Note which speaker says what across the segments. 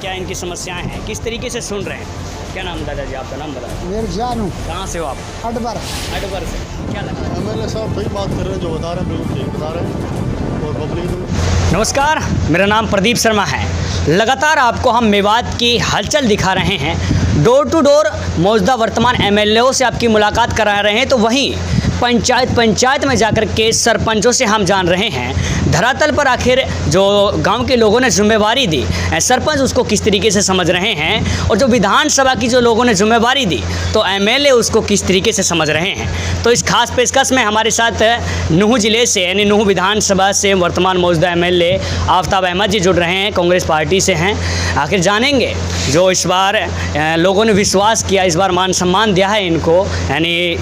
Speaker 1: क्या इनकी समस्याएं हैं, किस तरीके से सुन रहे हैं। क्या नाम दादाजी, आपका नाम बता।
Speaker 2: मिर्जान हूँ,
Speaker 1: कहाँ से हो आप?
Speaker 2: अडबर।
Speaker 1: अडबर से। क्या लगता है?
Speaker 3: एमएलए साहब वही बात कर रहे हैं जो बता रहे हैं, बिल्कुल ठीक बता रहे हैं। और पब्लिक
Speaker 1: नमस्कार, मेरा नाम प्रदीप शर्मा है। लगातार आपको हम मेवात की हलचल दिखा रहे हैं। डोर टू डोर मौजूदा वर्तमान एमएलएओं से आपकी मुलाकात करा रहे हैं, तो वहीं पंचायत में जाकर के सरपंचों से हम जान रहे हैं धरातल पर आखिर जो गांव के लोगों ने जिम्मेवारी दी, सरपंच उसको किस तरीके से समझ रहे हैं, और जो विधानसभा की जो लोगों ने जिम्मेवारी दी तो एमएलए उसको किस तरीके से समझ रहे हैं। तो इस खास पेशकश में हमारे साथ नूह जिले से यानी नूह विधानसभा से वर्तमान मौजूदा एमएलए आफ्ताब अहमद जी जुड़ रहे हैं, कांग्रेस पार्टी से हैं। आखिर जानेंगे जो इस बार लोगों ने विश्वास किया, इस बार मान सम्मान दिया है इनको, यानी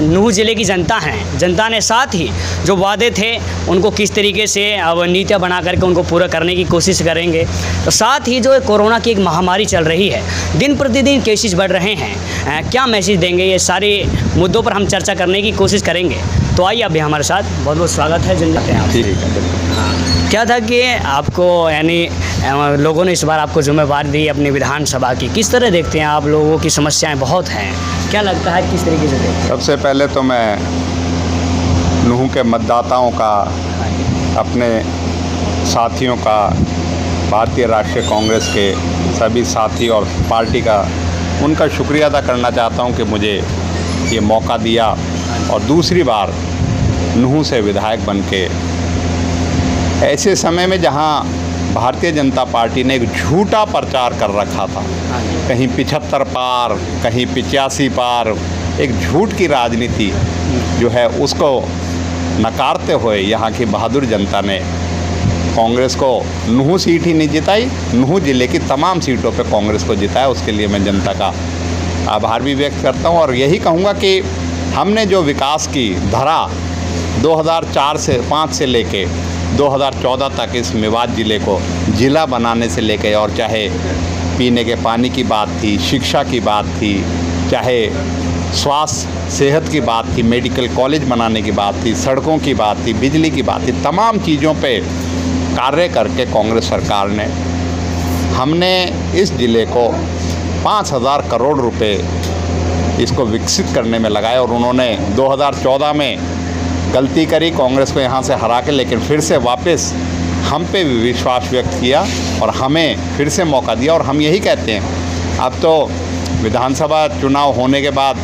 Speaker 1: नूह जिले की जनता है, जनता ने साथ ही जो वादे थे उनको किस तरीके से अब नीतियाँ बना करके उनको पूरा करने की कोशिश करेंगे। तो साथ ही जो कोरोना की एक महामारी चल रही है, दिन प्रतिदिन केसेस बढ़ रहे हैं, क्या मैसेज देंगे, ये सारे मुद्दों पर हम चर्चा करने की कोशिश करेंगे। तो आइए आप भी हमारे साथ, बहुत बहुत स्वागत है। जन जाते हैं आप।
Speaker 3: ठीक है।
Speaker 1: हाँ, क्या था कि आपको यानी लोगों ने इस बार आपको जिम्मेवारी दी अपनी विधानसभा की, किस तरह देखते हैं आप? लोगों की समस्याएं बहुत हैं, क्या लगता है किस तरीके से देखते हैं?
Speaker 4: सबसे पहले तो मैं नूह के मतदाताओं का, अपने साथियों का, भारतीय राष्ट्रीय कांग्रेस के सभी साथी और पार्टी का उनका शुक्रिया अदा करना चाहता हूं कि मुझे ये मौका दिया और दूसरी बार नूह से विधायक बनके ऐसे समय में जहां भारतीय जनता पार्टी ने एक झूठा प्रचार कर रखा था, कहीं 75 पार, कहीं 85 पार, एक झूठ की राजनीति जो है उसको नकारते हुए यहाँ की बहादुर जनता ने कांग्रेस को नूह सीट ही नहीं जिताई, नूह जिले की तमाम सीटों पे कांग्रेस को जिताया। उसके लिए मैं जनता का आभार भी व्यक्त करता हूँ और यही कहूँगा कि हमने जो विकास की धरा 2004 से 5 से लेके 2014 तक इस मेवात ज़िले को ज़िला बनाने से लेके, और चाहे पीने के पानी की बात थी, शिक्षा की बात थी, चाहे स्वास्थ्य सेहत की बात थी, मेडिकल कॉलेज बनाने की बात थी, सड़कों की बात थी, बिजली की बात थी, तमाम चीज़ों पे कार्य करके कांग्रेस सरकार ने, हमने इस ज़िले को 5000 करोड़ रुपए इसको विकसित करने में लगाए। और उन्होंने 2014 में गलती करी कांग्रेस को यहाँ से हरा के, लेकिन फिर से वापस हम पे भी विश्वास व्यक्त किया और हमें फिर से मौका दिया। और हम यही कहते हैं, अब तो विधानसभा चुनाव होने के बाद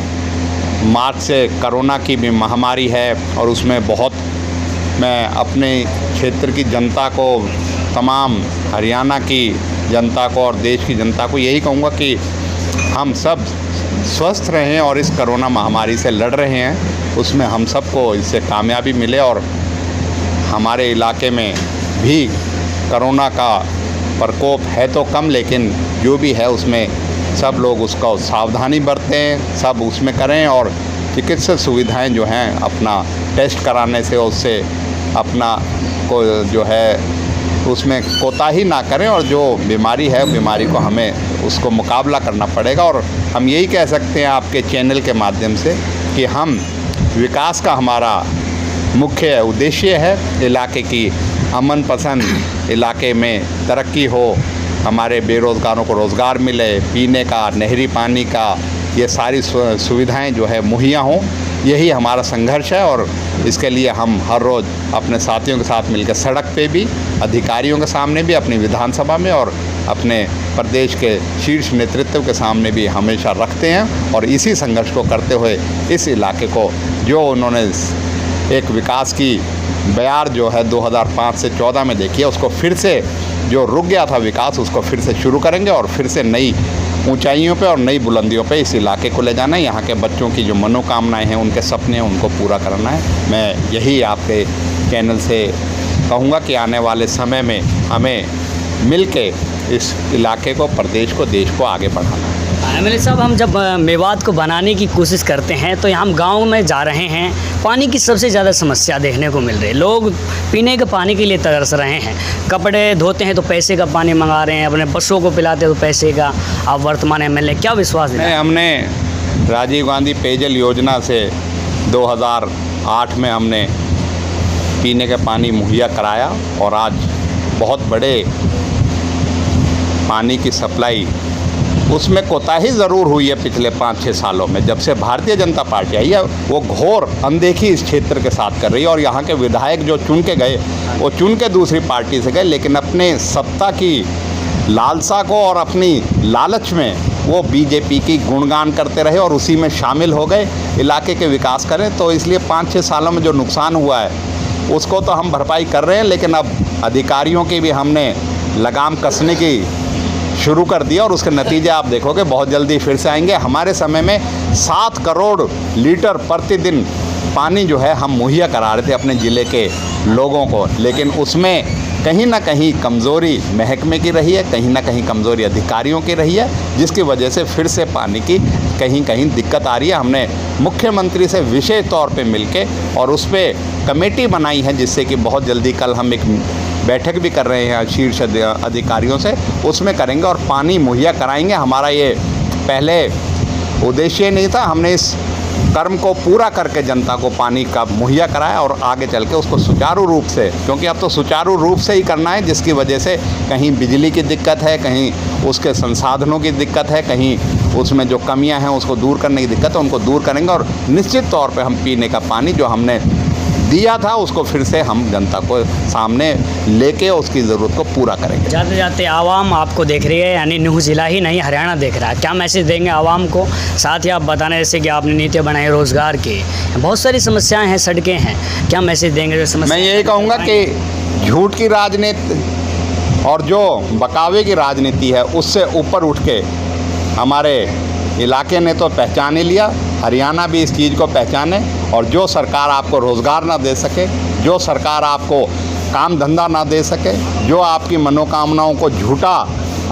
Speaker 4: मार्च से कोरोना की भी महामारी है और उसमें बहुत, मैं अपने क्षेत्र की जनता को, तमाम हरियाणा की जनता को और देश की जनता को यही कहूँगा कि हम सब स्वस्थ रहें और इस कोरोना महामारी से लड़ रहे हैं, उसमें हम सबको इससे कामयाबी मिले और हमारे इलाके में भी कोरोना का प्रकोप है तो कम, लेकिन जो भी है उसमें सब लोग उसका सावधानी बरतें, सब उसमें करें और चिकित्सा सुविधाएं जो हैं अपना टेस्ट कराने से उससे अपना को जो है उसमें कोताही ना करें, और जो बीमारी है बीमारी को हमें उसको मुकाबला करना पड़ेगा। और हम यही कह सकते हैं आपके चैनल के माध्यम से कि हम विकास का हमारा मुख्य उद्देश्य है, इलाके की अमन पसंद इलाके में तरक्की हो, हमारे बेरोज़गारों को रोज़गार मिले, पीने का, नहरी पानी का, ये सारी सुविधाएं जो है मुहैया हों, यही हमारा संघर्ष है। और इसके लिए हम हर रोज़ अपने साथियों के साथ मिलकर सड़क पे भी, अधिकारियों के सामने भी, अपनी विधानसभा में और अपने प्रदेश के शीर्ष नेतृत्व के सामने भी हमेशा रखते हैं। और इसी संघर्ष को करते हुए इस इलाके को जो उन्होंने एक विकास की बयार जो है 2005 से 14 में देखी है, उसको फिर से जो रुक गया था विकास, उसको फिर से शुरू करेंगे और फिर से नई ऊंचाइयों पे और नई बुलंदियों पे इस इलाके को ले जाना है। यहाँ के बच्चों की जो मनोकामनाएं हैं, उनके सपने हैं, उनको पूरा करना है। मैं यही आपके चैनल से कहूँगा कि आने वाले समय में हमें मिलके इस इलाके को, प्रदेश को, देश को आगे बढ़ाना है।
Speaker 1: एमएलए साहब, हम जब मेवात को बनाने की कोशिश करते हैं तो हम गांव में जा रहे हैं, पानी की सबसे ज़्यादा समस्या देखने को मिल रही है। लोग पीने के पानी के लिए तरस रहे हैं, कपड़े धोते हैं तो पैसे का पानी मंगा रहे हैं, अपने पशुओं को पिलाते हैं तो पैसे का। आप वर्तमान एमएलए, क्या विश्वास है?
Speaker 4: हमने राजीव गांधी पेयजल योजना से 2008 में हमने पीने का पानी मुहैया कराया और आज बहुत बड़े पानी की सप्लाई उसमें कोताही ज़रूर हुई है पिछले 5-6 सालों में। जब से भारतीय जनता पार्टी आई है वो घोर अनदेखी इस क्षेत्र के साथ कर रही है, और यहाँ के विधायक जो चुन के गए वो चुन के दूसरी पार्टी से गए, लेकिन अपने सत्ता की लालसा को और अपनी लालच में वो बीजेपी की गुणगान करते रहे और उसी में शामिल हो गए। इलाके के विकास करें तो इसलिए 5-6 सालों में जो नुकसान हुआ है उसको तो हम भरपाई कर रहे हैं, लेकिन अब अधिकारियों की भी हमने लगाम कसने की शुरू कर दिया और उसके नतीजे आप देखोगे बहुत जल्दी फिर से आएंगे। हमारे समय में 7 करोड़ लीटर प्रतिदिन पानी जो है हम मुहैया करा रहे थे अपने ज़िले के लोगों को, लेकिन उसमें कहीं ना कहीं कमज़ोरी महकमे की रही है, कहीं ना कहीं कमज़ोरी अधिकारियों की रही है, जिसकी वजह से फिर से पानी की कहीं कहीं दिक्कत आ रही है। हमने मुख्यमंत्री से विशेष तौर पे मिलके और उस पर कमेटी बनाई है, जिससे कि बहुत जल्दी कल हम एक बैठक भी कर रहे हैं शीर्ष अधिकारियों से, उसमें करेंगे और पानी मुहैया कराएंगे। हमारा ये पहले उद्देश्य नहीं था, हमने इस कर्म को पूरा करके जनता को पानी का मुहैया कराया और आगे चल के उसको सुचारू रूप से, क्योंकि अब तो सुचारू रूप से ही करना है, जिसकी वजह से कहीं बिजली की दिक्कत है, कहीं उसके संसाधनों की दिक्कत है, कहीं उसमें जो कमियां हैं उसको दूर करने की दिक्कत है, उनको दूर करेंगे और निश्चित तौर पे हम पीने का पानी जो हमने दिया था उसको फिर से हम जनता को सामने लेके उसकी ज़रूरत को पूरा करेंगे।
Speaker 1: जाते जाते आवाम आपको देख रही है, यानी नूह ज़िला ही नहीं हरियाणा देख रहा है, क्या मैसेज देंगे आवाम को? साथ ही आप बताना जैसे कि आपने नीतियाँ बनाई रोज़गार की, बहुत सारी समस्याएं हैं, सड़कें हैं, क्या मैसेज देंगे? जो समस्या
Speaker 4: मैं यही कहूँगा कि झूठ की राजनीति और जो बकावे की राजनीति है उससे ऊपर उठ के हमारे इलाके ने तो पहचान ही लिया, हरियाणा भी इस चीज़ को पहचाने, और जो सरकार आपको रोज़गार ना दे सके, जो सरकार आपको काम धंधा ना दे सके, जो आपकी मनोकामनाओं को झूठा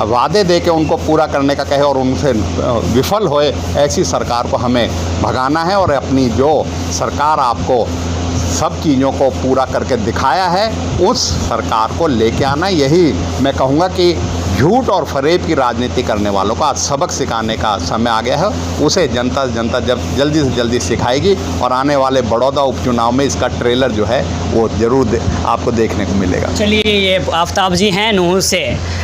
Speaker 4: वादे दे के उनको पूरा करने का कहे और उनसे विफल होए, ऐसी सरकार को हमें भगाना है और अपनी जो सरकार आपको सब चीज़ों को पूरा करके दिखाया है उस सरकार को लेके आना। यही मैं कहूँगा कि झूठ और फरेब की राजनीति करने वालों को आज सबक सिखाने का समय आ गया है। उसे जनता जब जल्दी से जल्दी सिखाएगी और आने वाले बड़ौदा उपचुनाव में इसका ट्रेलर जो है वो ज़रूर आपको देखने को मिलेगा।
Speaker 1: चलिए, ये आफ्ताब जी हैं, नूह से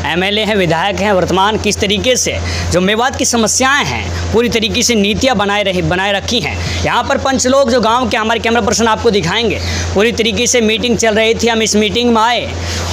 Speaker 1: एमएलए हैं, विधायक हैं वर्तमान, किस तरीके से जो मेवात की समस्याएं हैं पूरी तरीके से नीतियाँ बनाए रखी हैं। यहाँ पर पंचलोक जो गाँव के हमारे कैमरा पर्सन आपको दिखाएंगे, पूरी तरीके से मीटिंग चल रही थी, हम इस मीटिंग में आए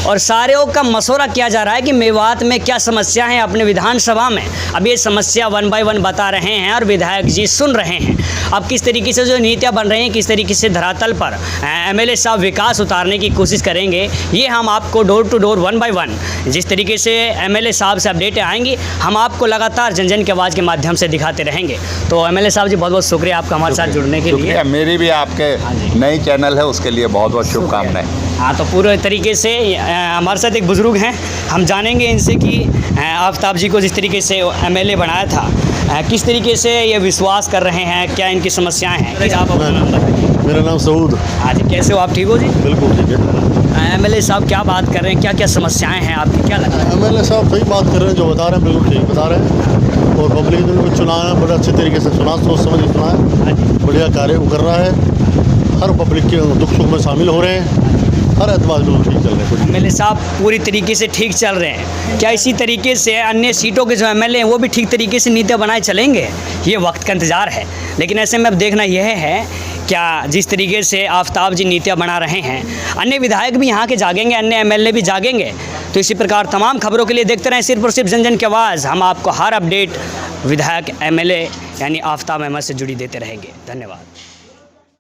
Speaker 1: और सारों का मशवरा किया जा रहा है कि मेवात में क्या समस्या है अपने विधानसभा में। अब ये समस्या 1 बाय 1 बता रहे हैं और विधायक जी सुन रहे हैं। अब किस तरीके से जो नीतियाँ बन रही हैं, किस तरीके से धरातल पर एमएलए साहब विकास उतारने की कोशिश करेंगे, ये हम आपको डोर टू डोर 1 बाय 1 जिस तरीके से एमएलए साहब से अपडेटें आएंगी हम आपको लगातार जन जन की आवाज़ के माध्यम से दिखाते रहेंगे। तो एमएलए साहब जी बहुत बहुत शुक्रिया आपका हमारे साथ जुड़ने के लिए।
Speaker 4: मेरी भी आपके नई चैनल है उसके लिए बहुत बहुत शुभकामनाएं।
Speaker 1: हाँ, तो पूरे तरीके से हमारे साथ एक बुज़ुर्ग हैं, हम जानेंगे इनसे कि आफ्ताब जी को जिस तरीके से एमएलए बनाया था किस तरीके से ये विश्वास कर रहे हैं, क्या इनकी समस्याएं हैं। आप अपना नाम बताइए।
Speaker 3: मेरा नाम सऊद।
Speaker 1: हाँ जी, कैसे हो आप? ठीक हो जी?
Speaker 3: बिल्कुल ठीक है।
Speaker 1: एमएलए साहब क्या बात कर रहे हैं, क्या क्या समस्याएं हैं आपकी, क्या लग रहा है?
Speaker 3: एमएलए साहब सही बात कर रहे हैं, जो बता रहे हैं बिल्कुल ठीक बता रहे हैं, और पब्लिक ने उनको चुना है, बड़े अच्छे तरीके से चुना, सोच समझ के चुना है, बढ़िया कार्य कर रहा है, हर पब्लिक के दुख सुख में शामिल हो रहे हैं, हर एतबार बिल्कुल ठीक चल रहे हैं।
Speaker 1: एमएलए साहब पूरी तरीके से ठीक चल रहे हैं, क्या इसी तरीके से अन्य सीटों के जो एमएलए हैं वो भी ठीक तरीके से नीतियाँ बनाए चलेंगे? ये वक्त का इंतज़ार है, लेकिन ऐसे में अब देखना यह है क्या जिस तरीके से आफ्ताब जी नीतियाँ बना रहे हैं अन्य विधायक भी यहाँ के जागेंगे, अन्य एमएलए भी जागेंगे। तो इसी प्रकार तमाम खबरों के लिए देखते रहें सिर्फ और सिर्फ जन जन की आवाज़। हम आपको हर अपडेट विधायक एमएलए यानी आफ्ताब अहमद से जुड़ी देते रहेंगे। धन्यवाद।